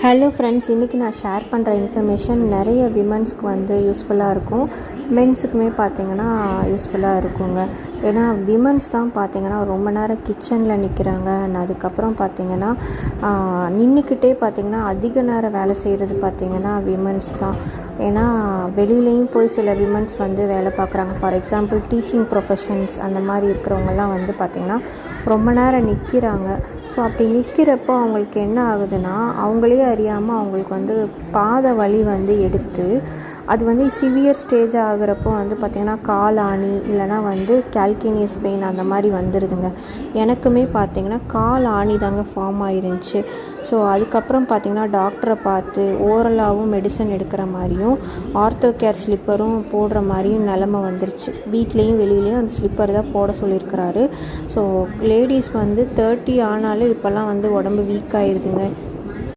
Hello friends, இன்றைக்கி நான் share பண்ணுற இன்ஃபர்மேஷன் நிறைய விமன்ஸ்க்கு வந்து யூஸ்ஃபுல்லாக இருக்கும். மென்ஸுக்குமே பார்த்திங்கன்னா யூஸ்ஃபுல்லாக இருக்குங்க. ஏன்னா விமன்ஸ் தான் பார்த்திங்கன்னா ரொம்ப நேரம் கிச்சனில் நிற்கிறாங்க. அதுக்கப்புறம் பார்த்திங்கன்னா நின்றுக்கிட்டே பார்த்திங்கன்னா அதிக நேரம் வேலை செய்கிறது பார்த்திங்கன்னா விமன்ஸ் தான். ஏன்னா வெளியிலையும் போய் சில விமன்ஸ் வந்து வேலை பார்க்குறாங்க. ஃபார் எக்ஸாம்பிள் டீச்சிங் ப்ரொஃபஷன்ஸ் அந்த மாதிரி இருக்கிறவங்கலாம் வந்து பார்த்திங்கன்னா ரொம்ப நேரம் நிற்கிறாங்க. ஸோ அப்படி நிற்கிறப்போ அவங்களுக்கு என்ன ஆகுதுன்னா, அவங்களே அறியாமல் அவங்களுக்கு வந்து பாத வலி வந்து எடுத்து அது வந்து சிவியர் ஸ்டேஜ் ஆகிறப்போ வந்து பார்த்திங்கன்னா கால் ஆணி இல்லைனா வந்து கால்கேனியஸ் பெயின் அந்த மாதிரி வந்துடுதுங்க. எனக்குமே பார்த்திங்கன்னா கால் ஆணி தாங்க ஃபார்ம் ஆயிருந்துச்சு. ஸோ அதுக்கப்புறம் பார்த்திங்கன்னா டாக்டரை பார்த்து ஓரலாகவும் மெடிசன் எடுக்கிற மாதிரியும் ஆர்த்தோ கேர் ஸ்லிப்பரும் போடுற மாதிரியும் நிலமை வந்துருச்சு. வீட்லேயும் வெளியிலையும் அந்த ஸ்லிப்பர் தான் போட சொல்லியிருக்கிறாரு. ஸோ லேடிஸ் வந்து 30 ஆனாலும் இப்போல்லாம் வந்து உடம்பு வீக் ஆயிடுதுங்க.